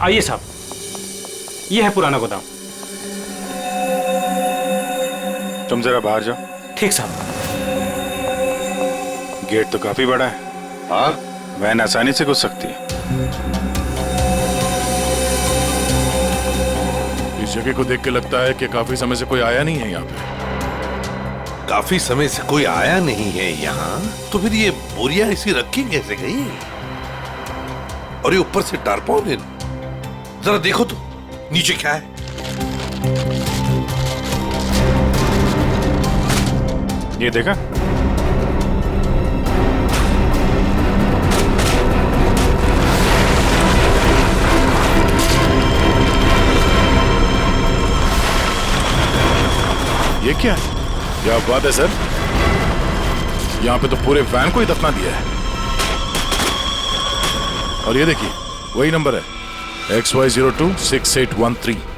आइए साहब, ये है पुराना गोदाम। तुम जरा बाहर जाओ। ठीक साहब। गेट तो काफी बड़ा है। हाँ, वैन आसानी से घुस सकती है। इस जगह को देख के लगता है कि काफी समय से कोई आया नहीं है यहाँ पे। काफी समय से कोई आया नहीं है यहाँ, तो फिर ये बोरियां इसी रखी कैसे गई? और ये ऊपर से टारपालिन, जरा देखो तो नीचे क्या है। ये देखा? ये क्या है? क्या बात है सर, यहाँ पे तो पूरे वैन को ही दफना दिया है। और ये देखिए, वही नंबर है XY026813।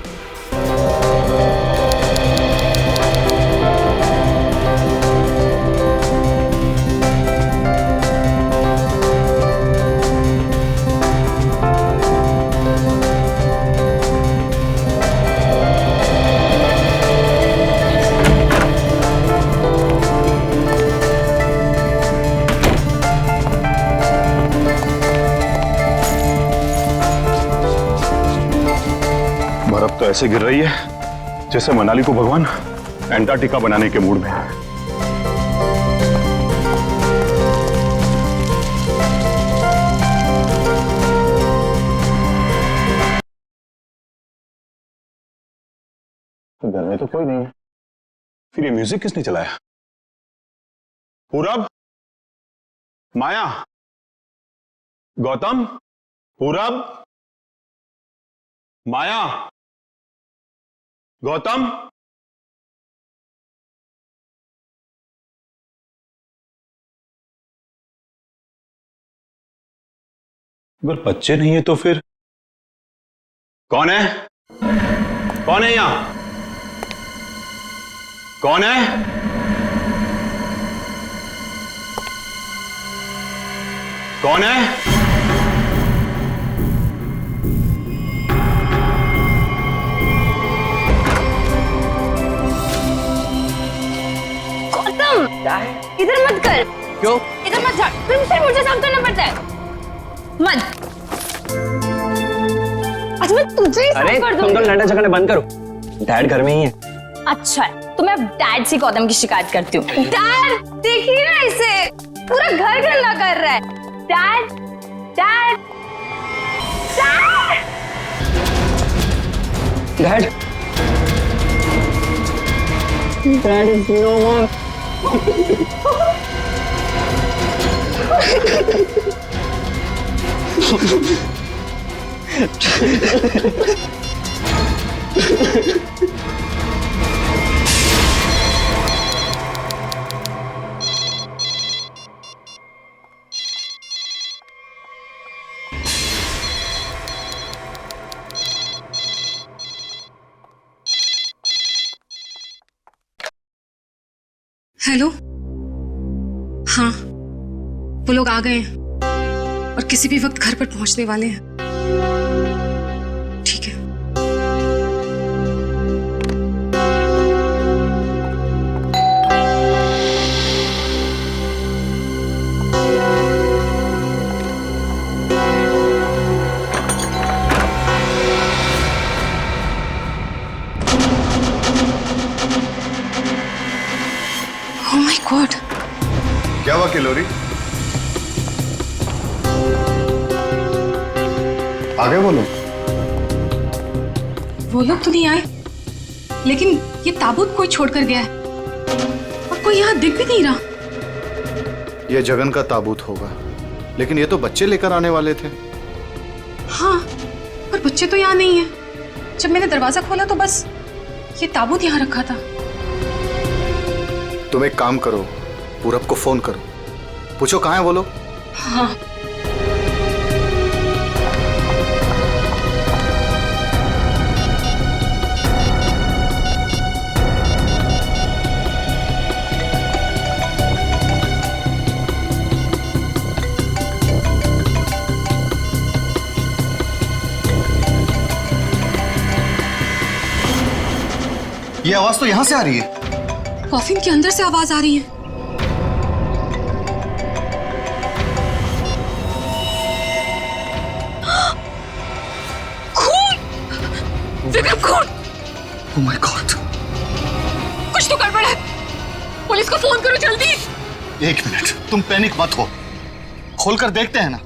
बर्फ तो ऐसे गिर रही है जैसे मनाली को भगवान एंटार्क्टिका बनाने के मूड में है। घर में तो कोई नहीं है, फिर ये म्यूजिक किसने चलाया? पूरब, माया, गौतम, पूरब, माया, गौतम। अगर बच्चे नहीं है तो फिर कौन है? कौन है यहां? कौन है? कौन है? इधर मत कर। क्यों? इधर मत जा, फिर मुझे साफ करना पड़ता है। मत। अच्छा मैं तुझे ही साफ कर दूंगी। तुम तो लड़ने झगड़ने बंद करो, डैड घर में ही है। अच्छा है, तो मैं डैड से गौतम की शिकायत करती हूँ। डैड देखिए ना इसे, पूरा घर गंदा कर रहा है। Dad, dad, dad, dad is no more. Hello, हाँ वो लोग आ गए हैं और किसी भी वक्त घर पर पहुंचने वाले हैं। ठीक है। ओह माय गॉड, क्या हुआ किलोरी? आ गए वो लोग? वो लोग तो नहीं आए, लेकिन ये ताबूत कोई छोड़कर गया है और कोई यहाँ दिख भी नहीं रहा। ये जगन का ताबूत होगा, लेकिन ये तो बच्चे लेकर आने वाले थे। हाँ, पर बच्चे तो यहाँ नहीं है। जब मैंने दरवाजा खोला तो बस ये ताबूत यहाँ रखा था। तुम एक काम करो, पूरब को फोन करो, पूछो कहाँ है वो लोग। हाँ। ये आवाज तो यहाँ से आ रही है। कॉफिन के अंदर से आवाज आ रही है। खून! विक्रम, खून! Oh my God! कुछ तो गड़बड़ है। पुलिस को फोन करो जल्दी। 1 मिनट, तुम पैनिक मत हो, खोलकर देखते हैं ना।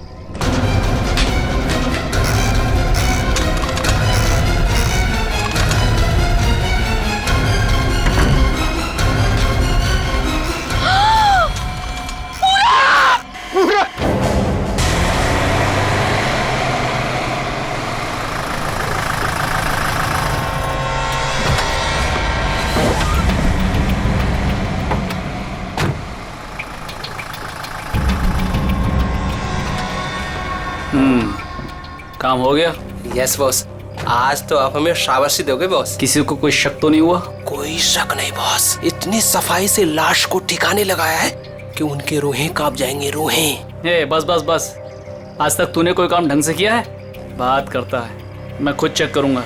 काम हो गया। यस बॉस, आज तो आप हमें शाबाशी दोगे बॉस। किसी को कोई शक तो नहीं हुआ? कोई शक नहीं बॉस, इतनी सफाई से लाश को ठिकाने लगाया है कि उनके रूहें कांप जाएंगे, रूहें। ए, बस बस बस, आज तक तूने कोई काम ढंग से किया है? बात करता है, मैं खुद चेक करूंगा।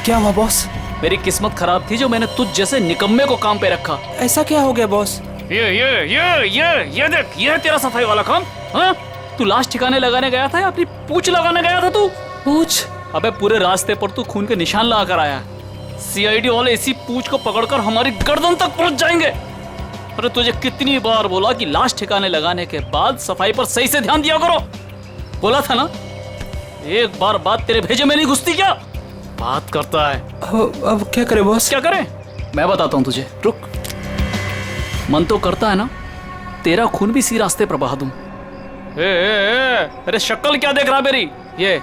क्या हुआ बॉस? मेरी किस्मत खराब थी जो मैंने तुझ जैसे निकम्मे को काम पे रखा। ऐसा क्या हो गया बॉस? ये देख, ये है तेरा सफाई वाला काम। हाँ? तू लाश ठिकाने लगाने गया था या अपनी पूंछ लगाने गया था तू? पूछ? अबे पूरे रास्ते पर तू खून के निशान लगा कर आया। सीआईडी वाले इसी पूंछ को पकड़कर हमारी गर्दन तक पहुंच जाएंगे। अरे तुझे कितनी बार बोला कि लाश ठिकाने लगाने के बाद सफाई पर सही से ध्यान दिया करो। बोला था ना? एक बार बात तेरे भेजे में नहीं घुसती क्या? बात करता है। अब क्या करे बॉस? क्या करे? मैं बताता हूँ तुझे, रुक। मन तो करता है ना तेरा खून भी इसी रास्ते पर बहा दूं। अरे शक्ल क्या देख रहा मेरी? ये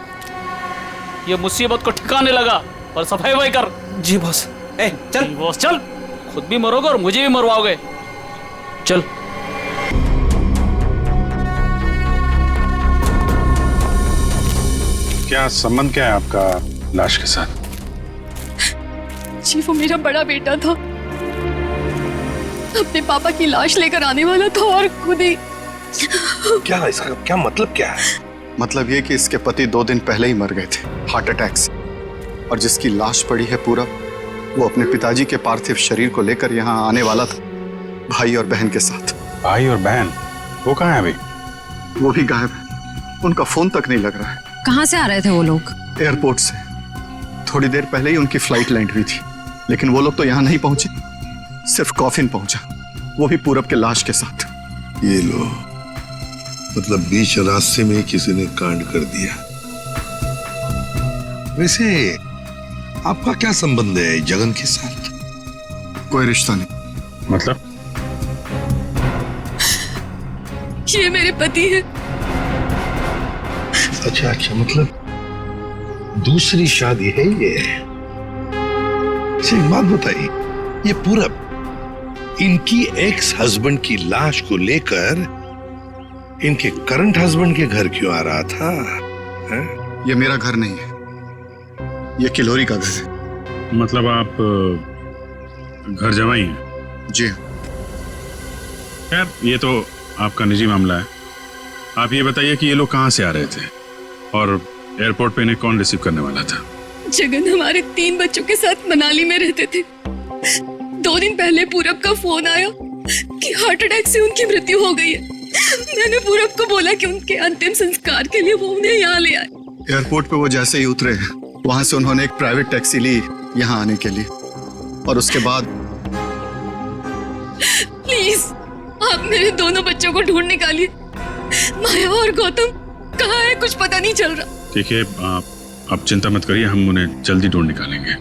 मुसीबत को ठिकाने लगा और सफाई वही कर। जी बॉस। चल बॉस, चल। खुद भी मरोगे और मुझे भी मरवाओगे। चल। क्या संबंध क्या है आपका लाश के साथ? जी वो मेरा बड़ा बेटा था, अपने पापा की लाश लेकर आने वाला था और खुद ही। क्या इसका क्या मतलब क्या है? मतलब ये कि इसके पति 2 दिन पहले ही मर गए थे हार्ट अटैक से, और जिसकी लाश पड़ी है पूरा, वो अपने पिताजी के पार्थिव शरीर को लेकर यहाँ आने वाला था, भाई और बहन के साथ। भाई और बहन? वो कहाँ है अभी? वो भी गायब है, उनका फोन तक नहीं लग रहा है। कहाँ से आ रहे थे वो लोग? एयरपोर्ट से। थोड़ी देर पहले ही उनकी फ्लाइट लैंड हुई थी, लेकिन वो लोग तो यहाँ नहीं पहुंचे, सिर्फ कॉफिन पहुंचा, वो भी पूरब के लाश के साथ। ये लो, मतलब बीच रास्ते में किसी ने कांड कर दिया। वैसे आपका क्या संबंध है जगन के साथ? कोई रिश्ता नहीं। मतलब? ये मेरे पति है। अच्छा अच्छा, मतलब दूसरी शादी है ये? एक बात बताइए, ये पूरब इनकी एक्स हस्बैंड की लाश को लेकर इनके करंट हस्बैंड के घर क्यों आ रहा था? ये मेरा घर नहीं है, ये किलोरी का घर है। मतलब आप घर जमाई हैं? जी। खैर, ये तो आपका निजी मामला है। आप ये बताइए कि ये लोग कहाँ से आ रहे थे और एयरपोर्ट पे इन्हें कौन रिसीव करने वाला था? जगन हमारे 3 बच्चों के साथ मनाली में रहते थे। 2 दिन पहले पूरब का फोन आया कि हार्ट अटैक से उनकी मृत्यु हो गई है। मैंने पूरब को बोला कि उनके अंतिम संस्कार के लिए वो उन्हें यहाँ ले आए। एयरपोर्ट पे वो जैसे ही उतरे, वहां से उन्होंने एक प्राइवेट टैक्सी ली यहाँ आने के लिए, और उसके बाद। प्लीज आप मेरे दोनों बच्चों को ढूंढ निकालिए। माया और गौतम कहाँ है, कुछ पता नहीं चल रहा। ठीक है, आप चिंता मत करिए, हम उन्हें जल्दी ढूंढ निकालेंगे।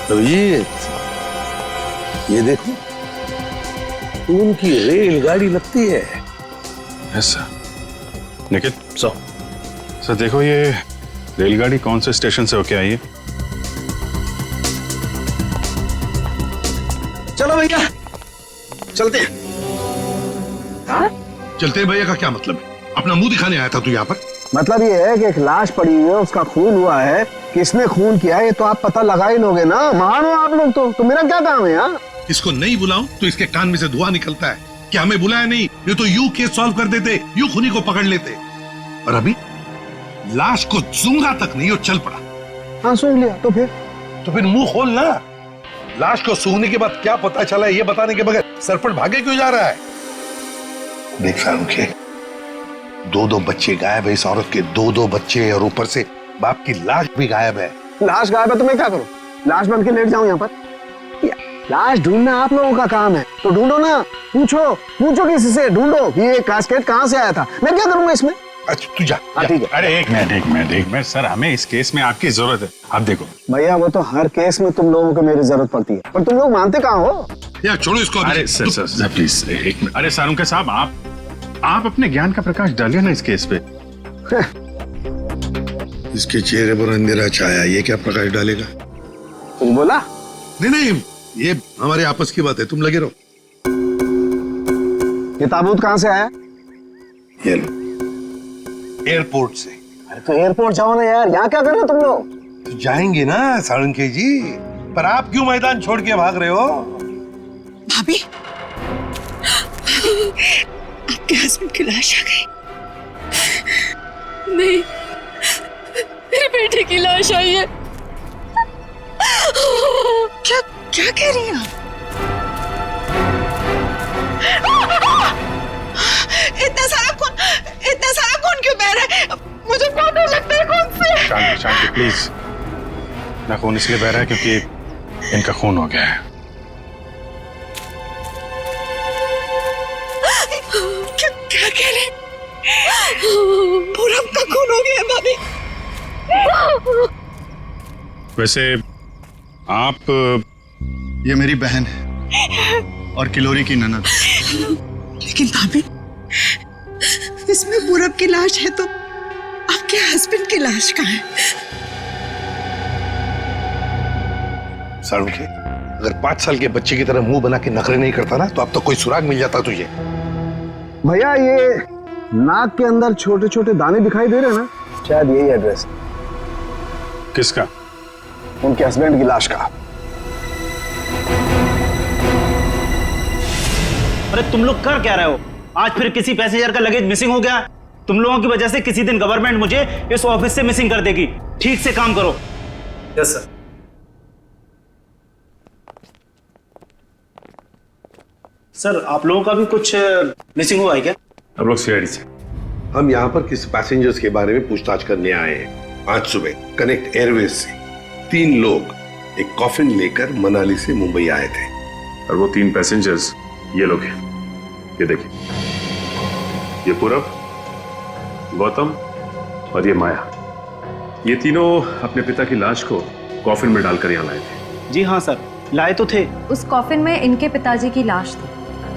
तो ये देखो, उनकी रेलगाड़ी लगती है। ऐसा? निखिल सर देखो ये रेलगाड़ी कौन से स्टेशन से होके आई है? चलो भैया चलते हैं। चलते हैं भैया का क्या मतलब है? अपना मुंह दिखाने आया था तू यहाँ पर? मतलब ये है कि एक लाश पड़ी हुई है, उसका खून हुआ है, किसने खून किया है ये तो आप पता लगा ही लोगे ना। महान हो आप लोग तो मेरा क्या काम है यार? इसको नहीं बुलाऊं तो इसके कान में से धुआं निकलता है कि हमें बुलाया नहीं, ये तो यूं केस सॉल्व कर देते, यूं खूनी को पकड़ लेते। और अभी लाश को सूंघा तक नहीं और चल पड़ा। हाँ सूंघ लिया तो फिर मुंह खोल ना। लाश को सूंघने के बाद क्या पता चला ये बताने के बगैर सरपट भागे क्यों जा रहा है? देख फारूक, दो बच्चे गायब है इस औरत के, दो बच्चे, और ऊपर से बाप की लाश भी गायब है। लाश गायब है तो मैं क्या करूं? लाश बन के लेट जाऊं यहाँ पर? लाश ढूंढना आप लोगों का काम है तो ढूंढो ना। पूछो किसी से, ढूंढो ये कास्केट कहाँ से आया था। मैं क्या करूंगा इसमें? अच्छा तू जा। ठीक है। अरे एक मिनट सर, हमें इस केस में आपकी जरूरत है। आप देखो भैया वो तो हर केस में तुम लोगों को मेरी जरूरत पड़ती है, पर तुम लोग मानते कहाँ हो? यार छोड़ो इसको। अरे सर प्लीज एक मिनट। अरे सारुंके साहब आप अपने ज्ञान का प्रकाश डालिए ना इस केस पे। इसके चेहरे पर अंधेरा छाया, ये क्या प्रकाश डालेगा? कुछ बोला? नहीं, ये हमारे आपस की बात है, तुम लगे रहो। ये ताबूत कहाँ से आया? ये लो, एयरपोर्ट से। अरे तो एयरपोर्ट जाओ ना यार, यहाँ क्या कर रहे हो तुम लोग? तो जाएंगे ना साळुंके जी, पर आप क्यों मैदान छोड़ के भाग रहे हो? भाभी आपके हस्बैंड की लाश आ गई। नहीं, मेरे बेटे की लाश आई है। क्या कह रही हैं आप? इतना सारा खून क्यों बह रहा है? मुझे बहुत डर लगता है खून से। शांति प्लीज। ना खून इसलिए बह रहा है क्योंकि इनका खून हो गया है। क्या कह रहे? पूरब का खून हो गया भाभी। वैसे आप ये मेरी बहन है और किलोरी की ननद। लेकिन भाभी इसमें पूरब की लाश है तो आपके हस्बैंड की लाश कहाँ है? साळुंके, अगर 5 साल के बच्चे की तरह मुंह बना के नखरे नहीं करता ना तो अब तो कोई सुराग मिल जाता तुझे। भैया ये नाक के अंदर छोटे छोटे दाने दिखाई दे रहे हैं ना, शायद यही एड्रेस। किसका? उनके हस्बैंड की लाश का। अरे तुम लोग कर क्या रहे हो? आज फिर किसी पैसेंजर का लगेज मिसिंग हो गया। तुम लोगों की वजह से किसी दिन गवर्नमेंट मुझे इस ऑफिस से मिसिंग कर देगी। ठीक से काम करो। Yes sir. सर आप लोगों का भी कुछ मिसिंग हुआ है क्या? हम लोग सीआईडी से। हम यहाँ पर किसी पैसेंजर्स के बारे में पूछताछ करने आए हैं। आज सुबह कनेक्ट एयरवेज से 3 लोग एक कॉफिन लेकर मनाली से मुंबई आए थे। और वो 3 पैसेंजर्स ये लोग हैं। ये देखिए, ये पूरब, गौतम और ये माया। ये तीनों अपने पिता की लाश को कॉफिन में डालकर यहाँ लाए थे। जी हाँ सर, लाए तो थे। उस कॉफिन में इनके पिताजी की लाश थी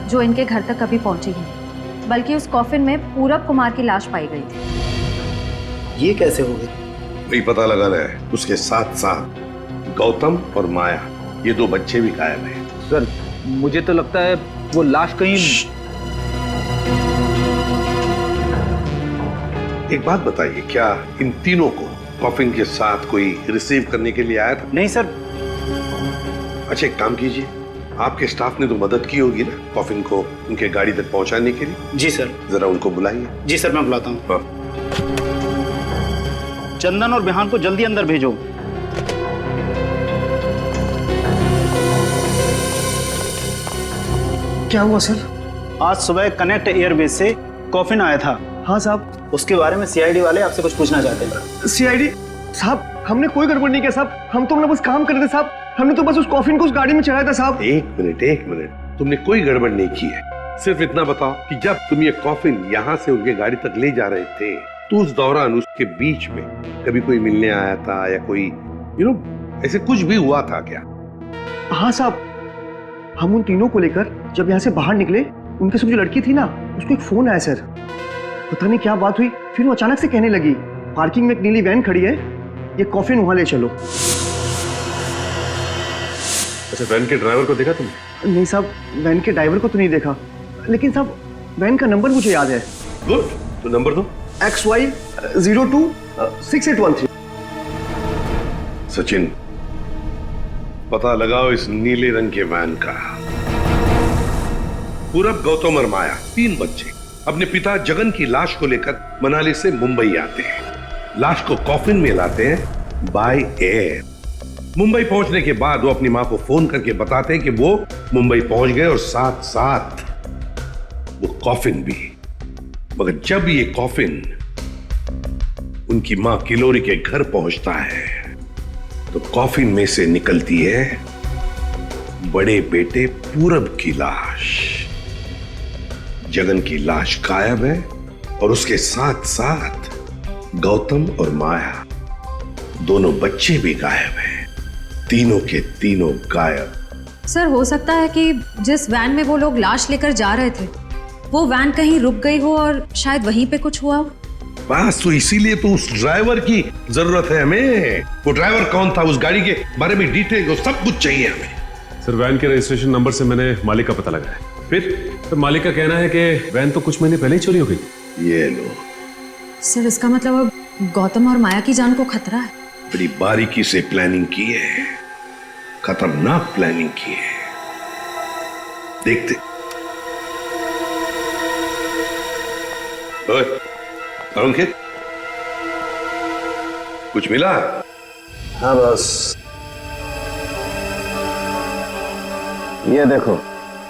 जो इनके घर तक कभी पहुंची ही नहीं, बल्कि उस कॉफिन में पूरब कुमार की लाश पाई गई थी। ये कैसे हो गई? वही पता लगाना है। उसके साथ साथ गौतम और माया, ये 2 बच्चे भी गायब हैं। सर मुझे तो लगता है वो लाश कहीं। एक बात बताइए, क्या इन तीनों को कॉफिन के साथ कोई रिसीव करने के लिए आया था? नहीं सर। अच्छा एक काम कीजिए, आपके स्टाफ ने तो मदद की होगी ना कॉफिन को उनके गाड़ी तक पहुंचाने के लिए? जी सर। जरा उनको बुलाइए। जी सर मैं बुलाता हूँ। हाँ। चंदन और बिहान को जल्दी अंदर भेजो। क्या हुआ सर? आज सुबह कनेक्ट एयरवेज से कॉफिन आया था। हाँ साहब। उसके बारे में सीआईडी वाले आपसे कुछ पूछना चाहते हैं। सीआईडी साहब, हमने कोई गड़बड़ नहीं किया साहब। हम तो अपना बस काम कर रहे थे साहब। हमने तो बस उस कॉफिन को उस गाड़ी में चढ़ाया था साहब। एक मिनट, तुमने कोई गड़बड़ नहीं की है। सिर्फ इतना बताओ कि जब तुम ये कॉफिन यहाँ से उनके गाड़ी तक ले जा रहे थे तो उस दौरान उसके बीच में कभी कोई मिलने आया था या कोई ऐसे कुछ भी हुआ था क्या? हाँ साहब, हम उन तीनों को लेकर जब यहाँ से बाहर निकले, उनके सब जो लड़की थी ना, उसको एक फोन आया सर। पता नहीं क्या बात हुई, फिर वो अचानक से कहने लगी पार्किंग में एक नीली वैन खड़ी है, ये कॉफिन वहां ले चलो। अच्छा, वैन के ड्राइवर को देखा तुमने? नहीं साहब, वैन के ड्राइवर को तो नहीं देखा, लेकिन साहब वैन का नंबर मुझे याद है। गुड, तो नंबर दो। XY026813। सचिन, पता लगाओ इस नीले रंग के वैन का। पूरब, गौतम और माया 3 बच्चे अपने पिता जगन की लाश को लेकर मनाली से मुंबई आते हैं। लाश को कॉफिन में लाते हैं बाय एयर। मुंबई पहुंचने के बाद वो अपनी मां को फोन करके बताते हैं कि वो मुंबई पहुंच गए और साथ साथ वो कॉफिन भी। मगर जब ये कॉफिन उनकी मां किलोरी के घर पहुंचता है तो कॉफिन में से निकलती है बड़े बेटे पूरब की लाश। जगन की लाश गायब है और उसके साथ साथ गौतम और माया दोनों बच्चे भी गायब हैं। तीनों के तीनों गायब। सर, हो सकता है कि जिस वैन में वो लोग लाश लेकर जा रहे थे वो वैन कहीं रुक गई हो और शायद वहीं पे कुछ हुआ हो। बस तो इसीलिए तो उस ड्राइवर की जरूरत है हमें। वो ड्राइवर कौन था, उस गाड़ी के बारे में डिटेल, सब कुछ चाहिए हमें। सर, वैन के रजिस्ट्रेशन नंबर से मैंने मालिक का पता लगाया। फिर तो मालिक का कहना है कि वैन तो कुछ महीने पहले ही चोरी हो गई। ये लो सर, इसका मतलब अब गौतम और माया की जान को खतरा है। बड़ी बारीकी से प्लानिंग की है, खतरनाक प्लानिंग की है। देखते। अंकित, कुछ मिला? हाँ बस, ये देखो,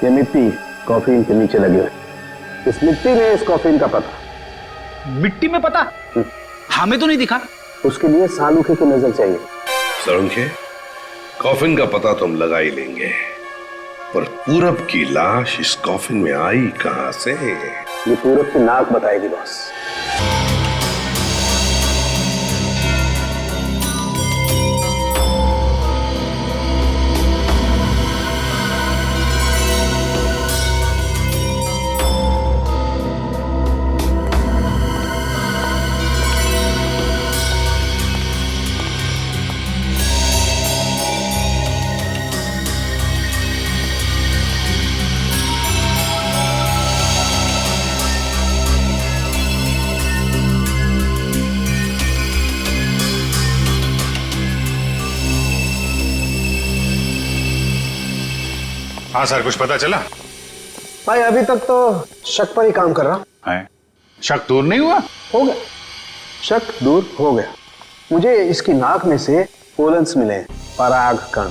ये मिट्टी कॉफिन के नीचे लगी हुई। इस मिट्टी में इस कॉफिन का पता। मिट्टी में पता? हमें तो नहीं दिखा। उसके लिए सालूखे की नजर चाहिए। सरुंखे, कॉफिन का पता तो हम लगा ही लेंगे, पर पूरब की लाश इस कॉफिन में आई कहां से? ये पूरब की नाक बताएगी बॉस। हाँ सर, कुछ पता चला? भाई अभी तक तो शक पर ही काम कर रहा है। शक दूर नहीं हुआ? हो गया, शक दूर हो गया। मुझे इसकी नाक में से पोलन्स मिले, पराग कण।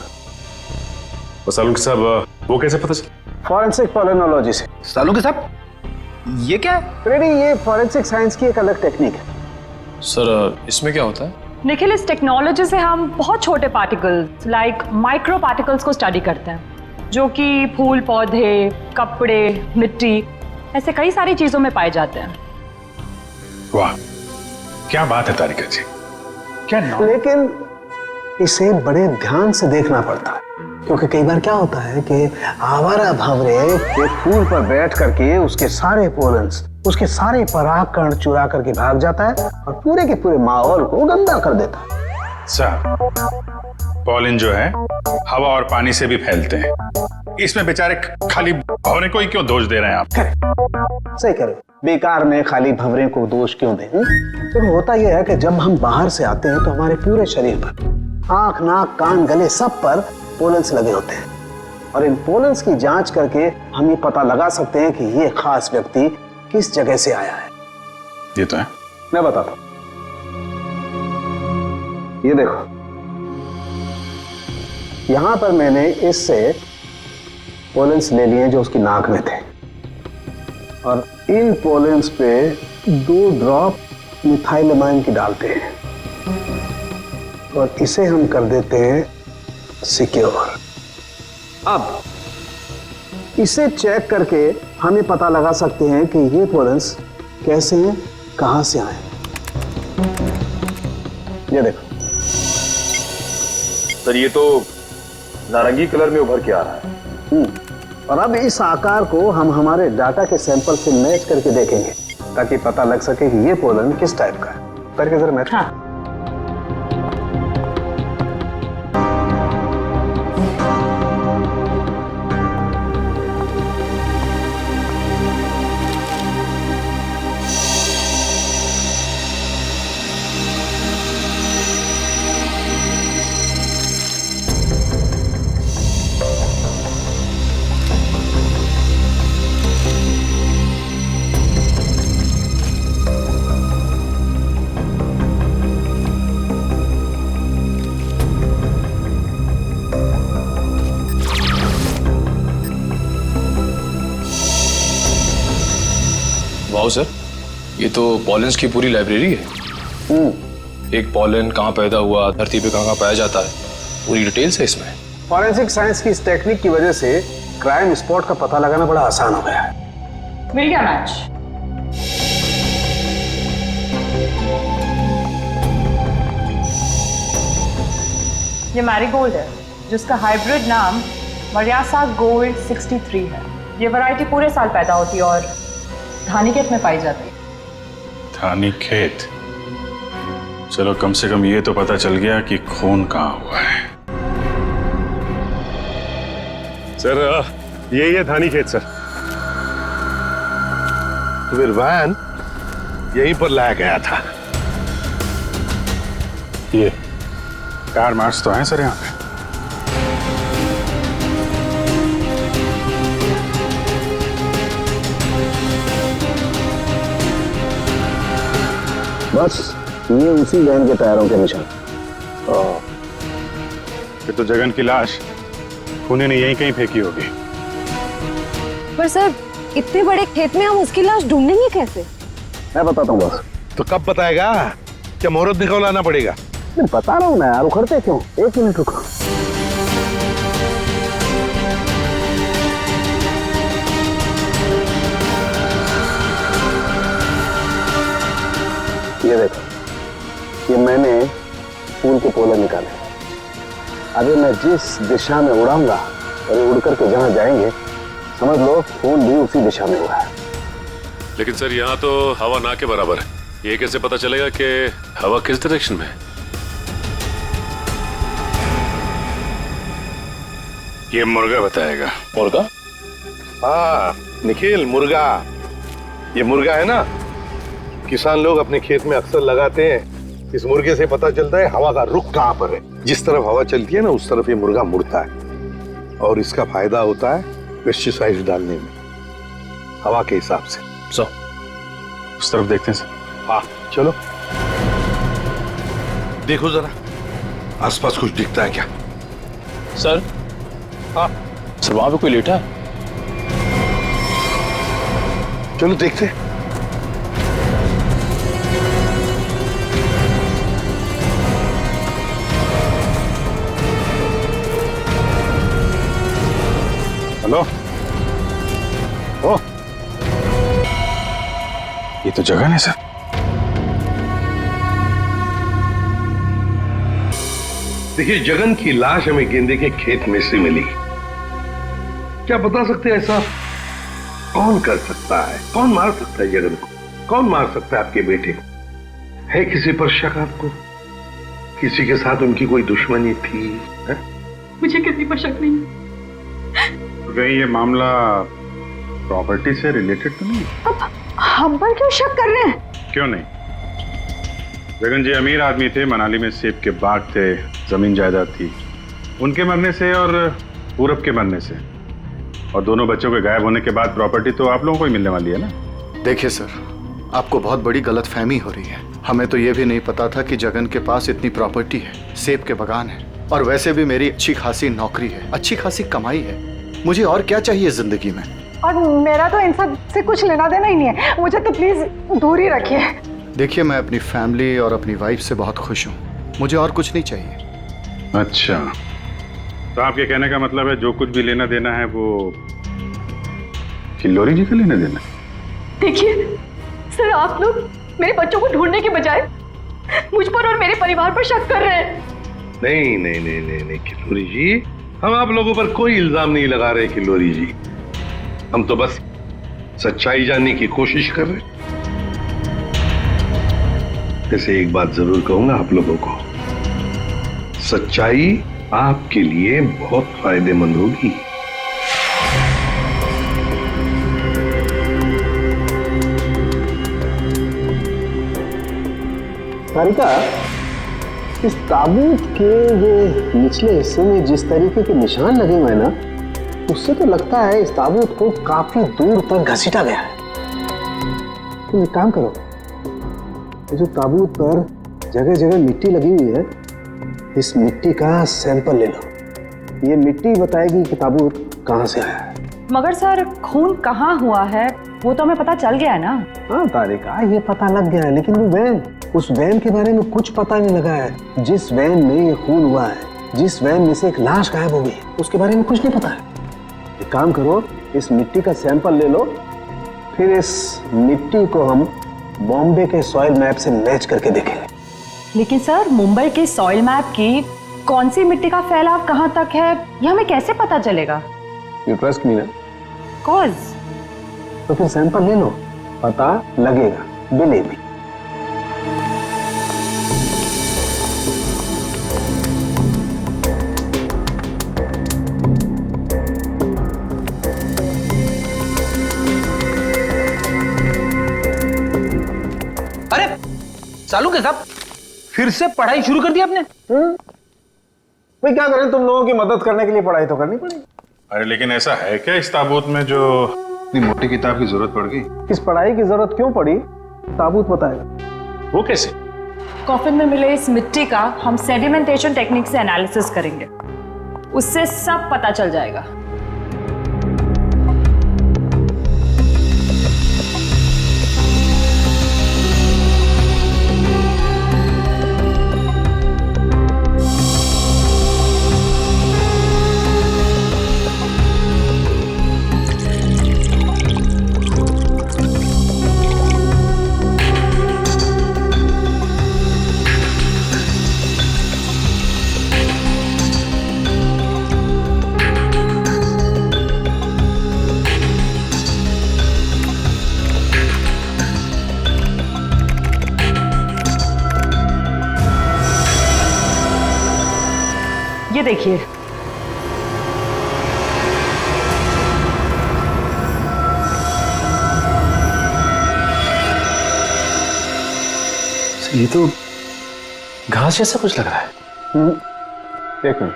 सालूखे साहब, वो कैसे पता चला? फॉरेंसिक पोलिनोलॉजी से। सालूखे साहब, ये क्या है? रेडी, ये फॉरेंसिक साइंस की एक अलग टेक्निक है। सर, इसमें क्या होता है? निखिल, इस टेक्नोलॉजी से हम बहुत छोटे पार्टिकल्स लाइक माइक्रो पार्टिकल्स को स्टडी करते हैं, जो कि फूल, पौधे, कपड़े, मिट्टी, ऐसे कई सारी चीजों में पाए जाते हैं। वाह, क्या बात है तारिका जी, क्या नाम। लेकिन इसे बड़े ध्यान से देखना पड़ता है, क्योंकि कई बार क्या होता है कि आवारा भंवरे एक फूल पर बैठ करके उसके सारे पोलन्स, उसके सारे पराग कण चुरा करके भाग जाता है और पूरे के पूरे माहौल को गंदा कर देता है। सर, पॉलिन जो है हवा और पानी से भी फैलते हैं। इसमें बेचारे खाली भंवरे को ही क्यों दोष दे रहे हैं आप? सही कह रहे हो, बेकार में खाली भंवरे को दोष क्यों दें? तो होता यह है कि जब हम बाहर से आते हैं तो हमारे पूरे शरीर पर, आंख, नाक, कान, गले, सब पर पोलन्स लगे होते हैं, और इन पोलन्स की जांच करके हम ये पता लगा सकते हैं कि ये खास व्यक्ति किस जगह से आया है। ये तो है। मैं बताता हूं, ये देखो, यहां पर मैंने इससे पोलन्स ले लिए जो उसकी नाक में थे, और इन पोलन्स पे 2 ड्रॉप मिथाइलमाइन की डालते हैं और इसे हम कर देते हैं सिक्योर। अब इसे चेक करके हम ये पता लगा सकते हैं कि ये पोलन्स कैसे हैं, कहां से आए। ये देखो सर, ये तो नारंगी कलर में उभर के आ रहा है। और अब इस आकार को हम हमारे डाटा के सैंपल से मैच करके देखेंगे, ताकि पता लग सके कि ये पोलन किस टाइप का है। करके जरा मैच। हाँ। वाओ सर, ये तो पॉलेंस की पूरी लाइब्रेरी है। एक पॉलन कहाँ पैदा हुआ, धरती पे कहाँ पाया जाता है, पूरी डिटेल्स है इसमें। फॉरेंसिक साइंस की इस टेक्निक की वजह से क्राइम स्पॉट का पता लगाना बड़ा आसान हो गया है। मिल गया मैच। ये मैरीगोल्ड है जिसका हाइब्रिड नाम मरियासा गोल्ड 63 है। ये वैरायटी पूरे साल पैदा होती है और धानीखेत में पाई जाती है। धानीखेत? चलो कम से कम ये तो पता चल गया कि खून कहाँ हुआ है। सर यही है धानीखेत सर। तो फिर वैन यहीं पर लाया गया था। ये कार मार्क्स तो हैं सर यहाँ पे। बस ये उसी वैन के टायरों के निशान। फिर तो जगन की लाश खूनी ने यहीं कहीं फेंकी होगी। पर सर इतने बड़े खेत में हम उसकी लाश ढूंढेंगे कैसे? मैं बताता हूँ बस। तो कब बताएगा? क्या मुहूर्त निकलवाना पड़ेगा? बता रहा हूँ मैं यार, उखड़ते क्यों? 1 मिनट रुको। ये देखो, ये मैंने फूल के पोले निकाले। अभी मैं जिस दिशा में उड़ाऊंगा और ये उड़ करके जहां जाएंगे समझ लो फूल भी उसी दिशा में हुआ है। लेकिन सर यहाँ तो हवा ना के बराबर है, ये कैसे पता चलेगा कि हवा किस डायरेक्शन में है? ये मुर्गा बताएगा। मुर्गा? हाँ निखिल, मुर्गा। ये मुर्गा है ना, किसान लोग अपने खेत में अक्सर लगाते हैं। इस मुर्गे से पता चलता है हवा का रुख कहाँ पर है। जिस तरफ हवा चलती है ना उस तरफ ये मुर्गा मुड़ता है और इसका फायदा होता है पेस्टिसाइड डालने में, हवा के हिसाब से। उस तरफ देखते हैं सर। हाँ चलो देखो जरा आसपास कुछ दिखता है क्या? सर। हाँ सर वहां पे कोई लेटा है? चलो देखते हैं। हेलो, ओ, ये तो जगन है सर। देखिए जगन की लाश हमें गेंदे के खेत में से मिली। क्या बता सकते हैं ऐसा कौन कर सकता है? कौन मार सकता है जगन को? कौन मार सकता है आपके बेटे को? है किसी पर शक आपको? किसी के साथ उनकी कोई दुश्मनी थी? है? मुझे किसी पर शक नहीं। कहीं ये मामला प्रॉपर्टी से रिलेटेड तो नहीं? अब हम पर क्यों शक कर रहे हैं? क्यों नहीं? जगन जी अमीर आदमी थे, मनाली में सेब के बाग थे, जमीन जायदाद थी। उनके मरने से और पूरब के मरने से और दोनों बच्चों के गायब होने के बाद प्रॉपर्टी तो आप लोगों को ही मिलने वाली है ना। देखिए सर, आपको बहुत बड़ी गलतफहमी हो रही है। हमें तो ये भी नहीं पता था कि जगन के पास इतनी प्रॉपर्टी है, सेब के बागान है और वैसे भी मेरी अच्छी खासी नौकरी है, अच्छी खासी कमाई है। मुझे और क्या चाहिए जिंदगी में? और मेरा तो इन सब से कुछ लेना देना ही नहीं है, मुझे तो प्लीज दूर ही रखिए। देखिए मैं अपनी फैमिली और अपनी वाइफ से बहुत खुश हूँ, मुझे और कुछ नहीं चाहिए। अच्छा, तो आपके कहने का मतलब है जो कुछ भी लेना देना है वो किल्लोरी जी का लेना देना? देखिए सर, आप लोग मेरे बच्चों को ढूंढने के बजाय मुझ पर और मेरे परिवार पर शक कर रहे हैं। नहीं नहीं नहीं नहीं नहीं किल्लोरी जी, हम आप लोगों पर कोई इल्जाम नहीं लगा रहे किल्लोरी जी। हम तो बस सच्चाई जानने की कोशिश कर रहे हैं। जैसे एक बात जरूर कहूंगा आप लोगों को, सच्चाई आपके लिए बहुत फायदेमंद होगी। सारिका, इस ताबूत के जो निचले हिस्से में जिस तरीके के निशान लगे हुए हैं ना, उससे तो लगता है इस ताबूत को काफी दूर तक घसीटा गया है। तुम एक काम करो, ये जो ताबूत पर जगह जगह मिट्टी लगी हुई है, इस मिट्टी का सैंपल ले लो। ये मिट्टी बताएगी कि ताबूत कहाँ से आया है। मगर सर, खून कहाँ हुआ है वो तो हमें पता चल गया है ना। हाँ तारिका, ये पता लग गया है, लेकिन वो वैन, उस वैन के बारे में कुछ पता नहीं लगा है। जिस वैन में ये खून हुआ है, जिस वैन में से एक लाश गायब हो गई, उसके बारे में कुछ नहीं पता है। एक काम करो, इस मिट्टी का सैंपल ले लो, फिर इस मिट्टी को हम बॉम्बे के सॉइल मैप से मैच करके देखेंगे। लेकिन सर, मुंबई के सॉइल मैप की कौन सी मिट्टी का फैलाव कहाँ तक है, ये हमें कैसे पता चलेगा? यू ट्रस्ट मी ना? कॉज तो फिर सैंपल ले लो, पता लगेगा, बिलीव मी। अरे चालू के साहब, फिर से पढ़ाई शुरू कर दी आपने? भाई क्या करें, तुम लोगों की मदद करने के लिए पढ़ाई तो करनी पड़ेगी। अरे लेकिन ऐसा है क्या इस ताबूत में जो इतनी मोटी किताब की जरूरत पड़ गई? इस पढ़ाई की जरूरत क्यों पड़ी, ताबूत बताएगा। वो कैसे? कॉफिन में मिले इस मिट्टी का हम सेडिमेंटेशन टेक्निक से एनालिसिस करेंगे, उससे सब पता चल जाएगा। ये देखिए, ये तो घास जैसा कुछ लग रहा है। एक मिनट,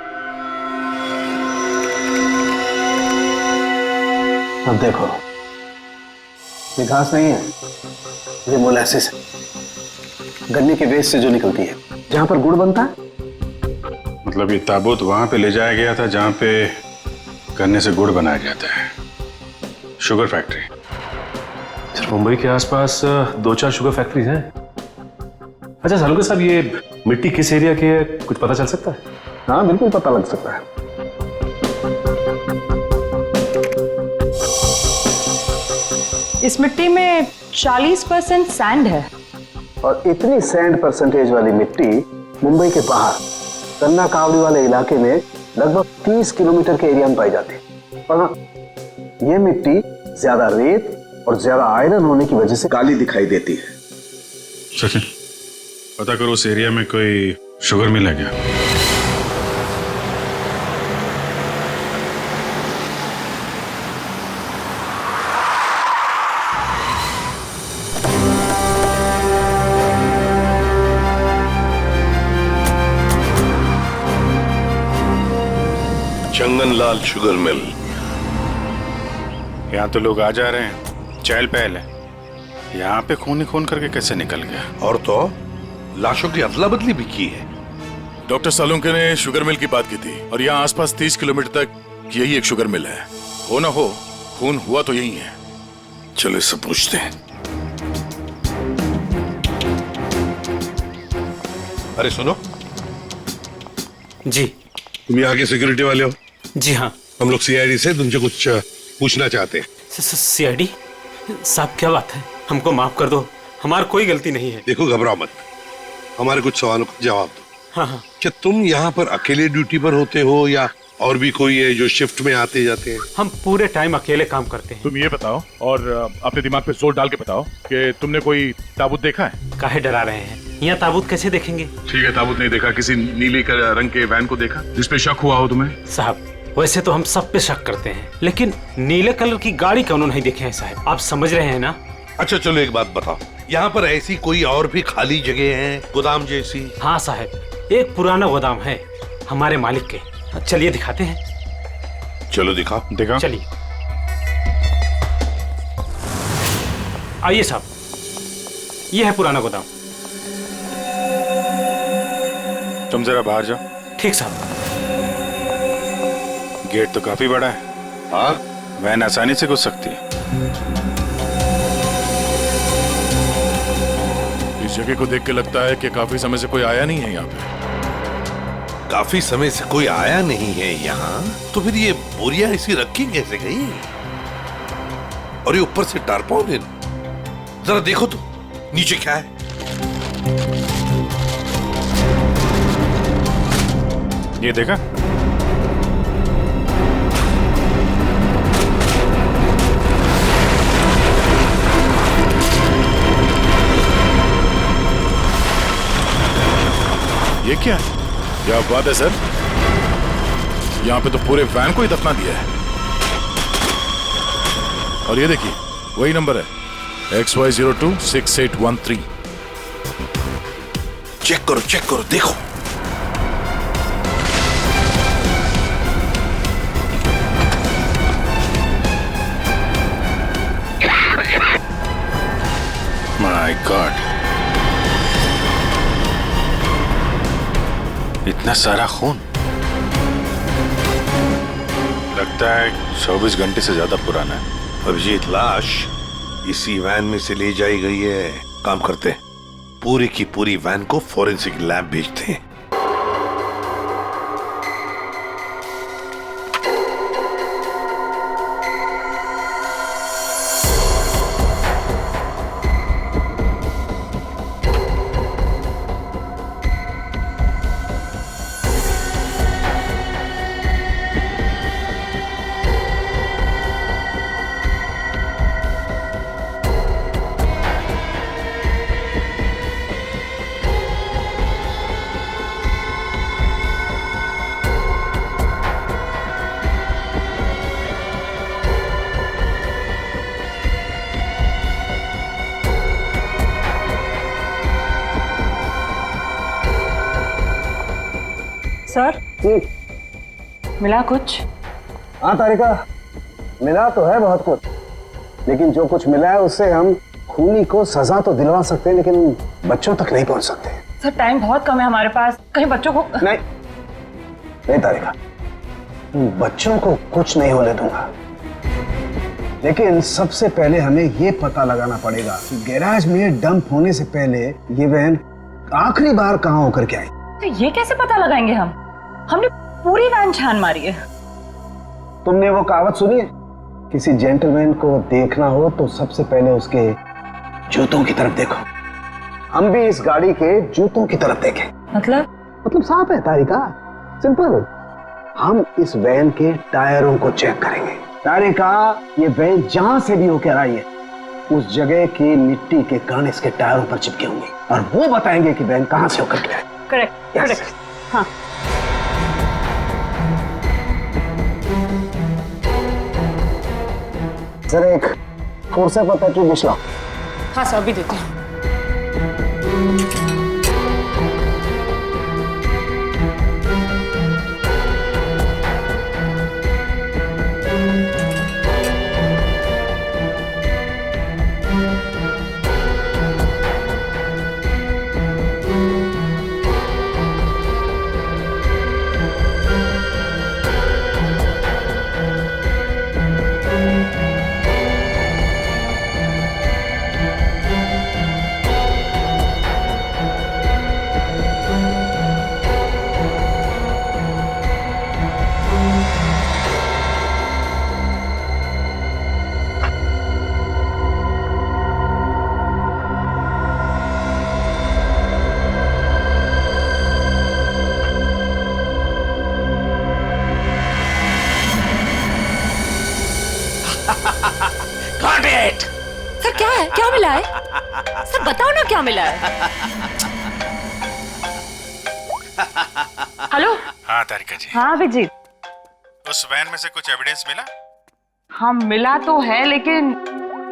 अब देखो, ये घास नहीं है, ये मोलासिस है, गन्ने के वेस्ट से जो निकलती है, जहां पर गुड़ बनता है। मतलब ये ताबूत वहां पे ले जाया गया था जहां पे गन्ने से गुड़ बनाया जाता है, शुगर फैक्ट्री। सर, मुंबई के आसपास 2-4 शुगर फैक्ट्रीज हैं। अच्छा सालुका साहब, ये मिट्टी किस एरिया की है, कुछ पता चल सकता है? हाँ बिल्कुल पता लग सकता है। इस मिट्टी में 40% सैंड है, और इतनी सैंड परसेंटेज वाली मिट्टी मुंबई के बाहर गन्ना कावड़ी वाले इलाके में लगभग 30 किलोमीटर के एरिया में पाई जाती है। और हाँ, यह मिट्टी ज्यादा रेत और ज्यादा आयरन होने की वजह से काली दिखाई देती है। सचिन, पता करो उस एरिया में कोई शुगर मिल है क्या? चंगनलाल शुगर मिल। यहाँ तो लोग आ जा रहे हैं, चहल पहल है, यहाँ पे खून ही खून करके कैसे निकल गया? और तो लाशों की अदला बदली भी की है। डॉक्टर सालुंके ने शुगर मिल की बात की थी, और यहाँ आसपास 30 किलोमीटर तक यही एक शुगर मिल है। हो ना हो, खून हुआ तो यही है। चलो इससे पूछते हैं। अरे सुनो जी। तुम यहाँ के सिक्योरिटी वाले हो? जी हाँ। हम लोग सीआईडी से तुमसे कुछ पूछना चाहते हैं। सीआईडी साहब, क्या बात है? हमको माफ कर दो, हमारी कोई गलती नहीं है। देखो घबराओ मत, हमारे कुछ सवालों का जवाब दो। हाँ हाँ। क्या तुम यहाँ पर अकेले ड्यूटी पर होते हो या और भी कोई है जो शिफ्ट में आते जाते हैं? हम पूरे टाइम अकेले काम करते हैं। तुम ये बताओ और अपने दिमाग पे जोर डाल के बताओ कि तुमने कोई ताबूत देखा है? काहे डरा रहे हैं? यहाँ ताबूत कैसे देखेंगे? ठीक है, ताबूत नहीं देखा, किसी नीली रंग के वैन को देखा जिस पे शक हुआ हो तुम्हें? साहब वैसे तो हम सब पे शक करते हैं, लेकिन नीले कलर की गाड़ी क्यों नहीं देखे हैं साहब? आप समझ रहे हैं ना? अच्छा चलो एक बात बताओ, यहाँ पर ऐसी कोई और भी खाली जगह है गोदाम जैसी? हाँ साहब, एक पुराना गोदाम है हमारे मालिक के। चलिए दिखाते हैं। चलो दिखाओ। दिखाओ। चलिए आइए साहब, ये है पुराना गोदाम। तुम जरा बाहर जाओ। ठीक साहब। गेट तो काफी बड़ा है। हाँ, वैन आसानी से घुस सकती है। इस जगह को देख के लगता है कि काफी समय से कोई आया नहीं है यहाँ पे। काफी समय से कोई आया नहीं है यहाँ, तो फिर ये बोरिया ऐसी रखी कैसे गई? और ये ऊपर से टारपॉलिन, जरा देखो तो नीचे क्या है। ये देखा? ये क्या है? क्या बात है सर, यहाँ पे तो पूरे वैन को ही दफना दिया है। और ये देखिए वही नंबर है, XY026813। चेक करो देखो। माय गॉड, इतना सारा खून। लगता है 24 घंटे से ज्यादा पुराना है। अभिजीत, लाश इसी वैन में से ले जाई गई है। काम करते हैं, पूरी की पूरी वैन को फॉरेंसिक लैब भेजते हैं। सर मिला कुछ? हाँ तारिका, मिला तो है बहुत कुछ, लेकिन जो कुछ मिला है उससे हम खूनी को सजा तो दिलवा सकते हैं, लेकिन बच्चों तक नहीं पहुंच सकते। सर टाइम बहुत कम है हमारे पास, कहीं बच्चों को नहीं तारिका, बच्चों को कुछ नहीं होने दूंगा, लेकिन सबसे पहले हमें ये पता लगाना पड़ेगा कि गैराज में डंप होने से पहले ये वैन आखिरी बार कहाँ होकर के आई। तो ये कैसे पता लगाएंगे हम? हमने पूरी वैन छान मारी है। तुमने वो कहावत सुनी है, किसी जेंटलमैन को देखना हो तो सबसे पहले उसके जूतों की तरफ देखो। हम भी इस गाड़ी के जूतों की तरफ देखें। मतलब साफ है तारिका, सिंपल। हम इस वैन के टायरों को चेक करेंगे। तारिका, ये वैन जहां से भी होकर आई है उस जगह की मिट्टी के कण इसके टायरों पर चिपके होंगे और वो बताएंगे कि वैन कहां से होकर के आई। करेक्ट। हाँ। जरा एक फोर्सा पता क्यों मिश्रा? हाँ सर, अभी देती हूँ। सर क्या है? क्या मिला है? सर बताओ ना क्या मिला है? हेलो। हाँ तारिका जी। हाँ अभिजीत। उस वैन में से कुछ एविडेंस मिला? हाँ मिला तो है, लेकिन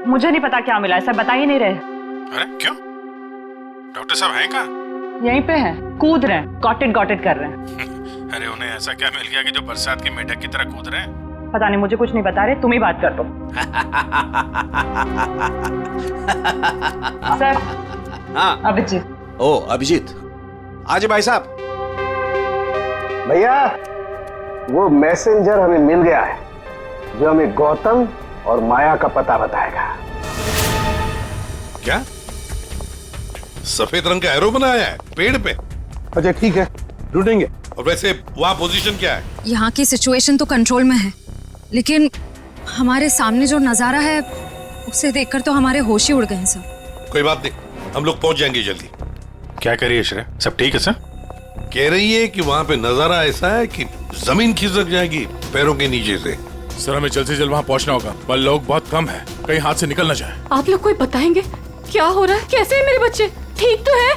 मुझे नहीं पता क्या मिला है, सर बता ही नहीं रहे। अरे क्यों? डॉक्टर साहब हैं कहाँ? यहीं पे हैं, कूद रहे हैं, गॉट इट कर रहे हैं। अरे उन्हें ऐसा क्या मिल गया कि जो बरसात की मेढक की तरह कूद रहे हैं? पता नहीं, मुझे कुछ नहीं बता रहे, तुम ही बात कर दो। सर। हाँ अभिजीत। ओ अभिजीत, आज भाई साहब। भैया वो मैसेंजर हमें मिल गया है जो हमें गौतम और माया का पता बताएगा। क्या? सफेद रंग का एरो बनाया है पेड़ पे? अच्छा ठीक है, ढूंढेंगे। और वैसे वहां पोजीशन क्या है? यहाँ की सिचुएशन तो कंट्रोल में है, लेकिन हमारे सामने जो नजारा है उसे देखकर तो हमारे होश ही उड़ गए हैं सर। कोई बात नहीं, हम लोग पहुंच जाएंगे जल्दी। क्या कह रही है श्रेया? सब ठीक है सर? कह रही है कि वहां पे नजारा ऐसा है कि जमीन खिसक जाएगी पैरों के नीचे से। सर हमें जल्द से जल्द वहां पहुंचना होगा, पर लोग बहुत कम है, कहीं हाथ से निकल ना जाए। आप लोग कोई बताएंगे क्या हो रहा है? कैसे है मेरे बच्चे? ठीक तो है?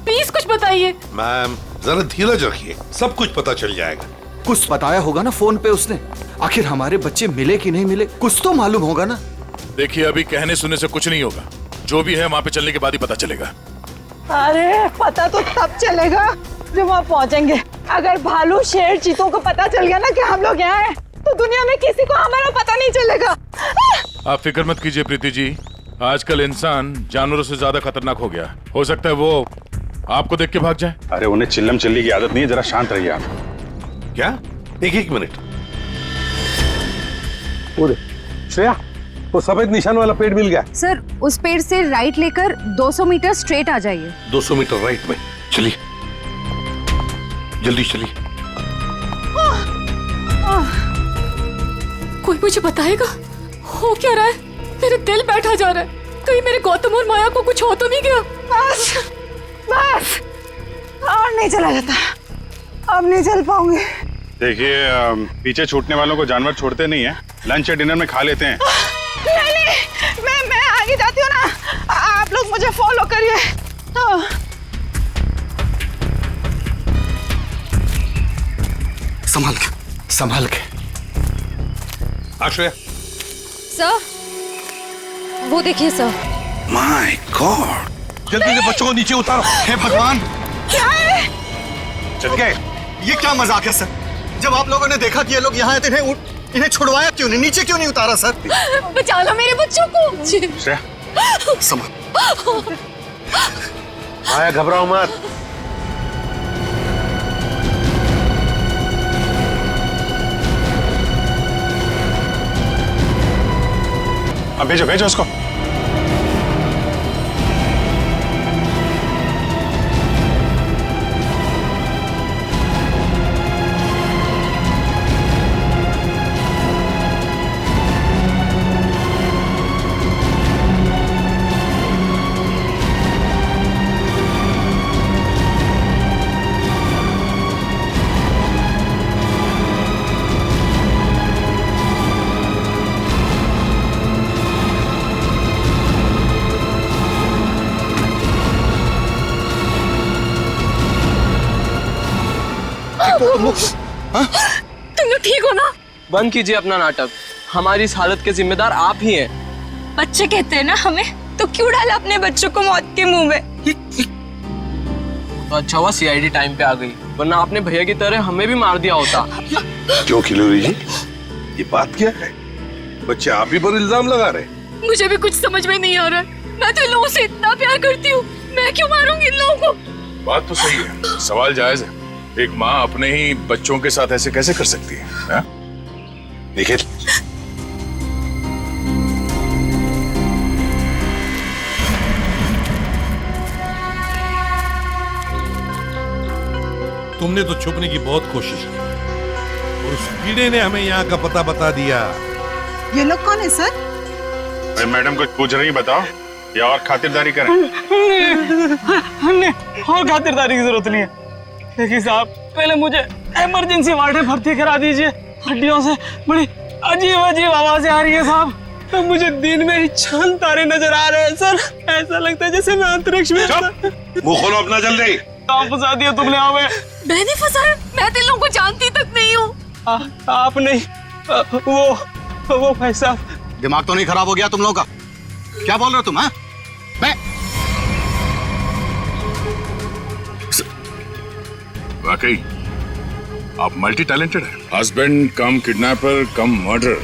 प्लीज कुछ बताइए। मैम जरा धीरज रखिए, सब कुछ पता चल जाएगा। कुछ बताया होगा ना फोन पे उसने। आखिर हमारे बच्चे मिले कि नहीं मिले, कुछ तो मालूम होगा ना। देखिए अभी कहने सुनने से कुछ नहीं होगा, जो भी है वहां पे चलने के बाद ही पता चलेगा। अरे पता तो तब चलेगा जब वहाँ पहुँचेंगे। अगर भालू शेर चीतों को पता चल गया ना कि हम लोग यहाँ हैं, तो दुनिया में किसी को हमारा पता नहीं चलेगा। आप फिक्र मत कीजिए प्रीति जी, आजकल इंसान जानवरों से ज्यादा खतरनाक हो गया। हो सकता है वो आपको देख के भाग जाए। अरे उन्हें चिल्लम चिल्ली की आदत नहीं है, जरा शांत रहिए आप। क्या? एक मिनट। श्रेया, वो सफेद निशान वाला पेड़ मिल गया। सर उस पेड़ से राइट लेकर 200 मीटर स्ट्रेट आ जाइए। 200 मीटर राइट में। चलिए जल्दी चलिए। कोई मुझे बताएगा हो क्या रहा है? मेरे दिल बैठा जा रहा है, कहीं मेरे गौतम और माया को कुछ हो तो नहीं गया? बस और नहीं चला जाता, अब नहीं चल पाऊंगी। देखिए पीछे छूटने वालों को जानवर छोड़ते नहीं है, लंच या डिनर में खा लेते हैं। नहीं, मैं आगे जाती हूँ ना, आप लोग मुझे फॉलो करिए। संभाल के। आश्रया। सर वो देखिए सर। माय गॉड, जल्दी से बच्चों को नीचे उतारो। हे भगवान, क्या है? चल गए। ये क्या मजाक है सर? जब आप लोगों ने देखा कि ये लोग यहाँ आए थे, इन्हें छुड़वाया क्यों नहीं, नीचे क्यों नहीं उतारा सर? बचा लो मेरे बच्चों को। श्रेया संभाल। माया घबराओ मत। अब भेजो उसको। तुम लोग ठीक हो ना? बंद कीजिए अपना नाटक, हमारी इस हालत के जिम्मेदार आप ही हैं। बच्चे कहते हैं ना हमें, तो क्यों डाला अपने बच्चों को मौत के मुंह में? तो अच्छा हुआ सीआईडी टाइम पे आ गई, वरना आपने भैया की तरह हमें भी मार दिया होता। क्यों खिलोरी जी, ये बात क्या है? बच्चे आप ही पर इल्जाम लगा रहे? मुझे भी कुछ समझ में नहीं आ रहा है। मैं तो इन लोगों से इतना प्यार करती हूँ, मैं क्यों मारूंगी इन लोगों को? बात तो सही है, सवाल जायज है। एक माँ अपने ही बच्चों के साथ ऐसे कैसे कर सकती है? देखिए तुमने तो छुपने की बहुत कोशिश की और उस कीड़े ने हमें यहाँ का पता बता दिया। ये लोग कौन है सर? अरे मैडम कुछ पूछ रही, बताओ या और खातिरदारी करें? हमने और खातिरदारी की जरूरत नहीं है। देखिए साहब, पहले मुझे इमरजेंसी वार्ड में भर्ती करा दीजिए। हड्डियों से बड़ी अजीब अजीब आवाजें आ रही है साहब। तो मुझे दिन में ही चांद तारे नजर आ रहे हैं सर। ऐसा लगता है जैसे मैं अंतरिक्ष में। मुंह खोलो अपना जल्दी। कहाँ फंसा दिया तुमने हमें? मैंने फंसाया? मैं तो इन लोगों को जानती तक नहीं हूँ। आप नहीं, वो भाई साहब। दिमाग तो नहीं खराब हो गया तुम लोगों का? क्या बोल रहे हो तुम? हैं? वाकई आप मल्टी टैलेंटेड है। Husband come kidnapper come murder,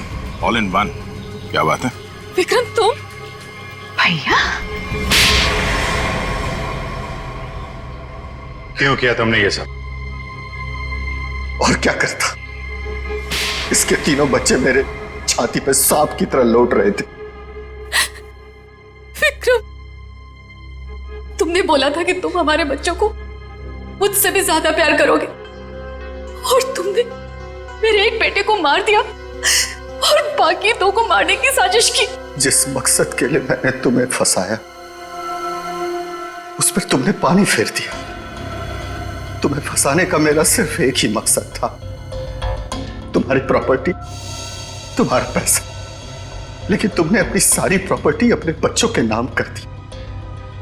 all in one. क्या बात है विक्रम? तुम? भैया क्यों किया तुमने ये सब? और क्या करता? इसके तीनों बच्चे मेरे छाती पे सांप की तरह लौट रहे थे। विक्रम, तुमने बोला था कि तुम हमारे बच्चों को मुझसे भी ज्यादा प्यार करोगे, और तुमने मेरे एक बेटे को मार दिया और बाकी दो को मारने की साजिश की। जिस मकसद के लिए मैंने तुम्हें फंसाया उस पर तुमने पानी फेर दिया। तुम्हें फंसाने का मेरा सिर्फ एक ही मकसद था, तुम्हारी प्रॉपर्टी, तुम्हारा पैसा। लेकिन तुमने अपनी सारी प्रॉपर्टी अपने बच्चों के नाम कर दी।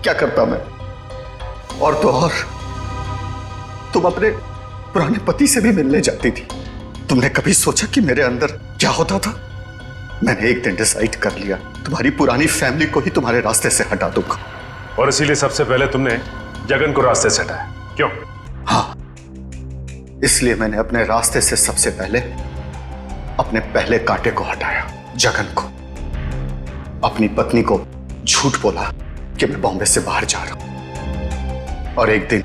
क्या करता मैं? और तो और तुम अपने पुराने पति से भी मिलने जाती थी। तुमने कभी सोचा कि मेरे अंदर क्या होता था? मैंने एक दिन डिसाइड कर लिया, तुम्हारी पुरानी फैमिली को ही तुम्हारे रास्ते से हटा दूंगा। और इसीलिए सबसे पहले तुमने जगन को रास्ते से हटाया, क्यों? हाँ, इसलिए मैंने अपने रास्ते से सबसे पहले अपने पहले कांटे को हटाया, जगन को। अपनी पत्नी को झूठ बोला कि मैं बॉम्बे से बाहर जा रहा हूं, और एक दिन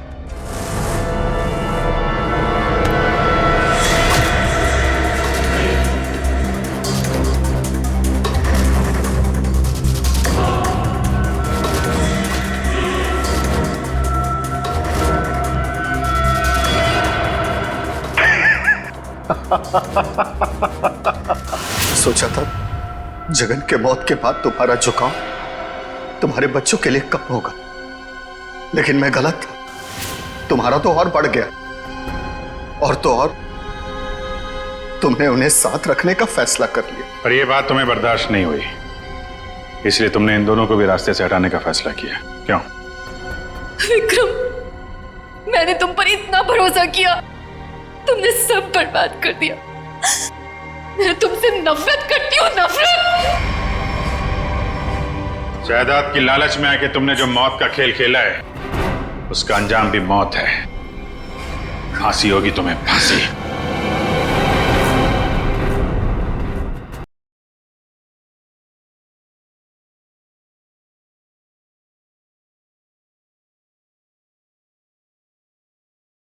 सोचा था जगन के मौत के बाद तुम्हारा झुकाव तुम्हारे बच्चों के लिए कम होगा, लेकिन मैं गलत था। तुम्हारा तो और बढ़ गया, और तो और तुमने उन्हें साथ रखने का फैसला कर लिया। पर यह बात तुम्हें बर्दाश्त नहीं हुई, इसलिए तुमने इन दोनों को भी रास्ते से हटाने का फैसला किया, क्यों? विक्रम, मैंने तुम पर इतना भरोसा किया, तुमने सब बर्बाद कर दिया। मैं तुमसे नफरत करती हूँ, नफरत। जायदाद की लालच में आके तुमने जो मौत का खेल खेला है, उसका अंजाम भी मौत है। फांसी होगी तुम्हें, फांसी।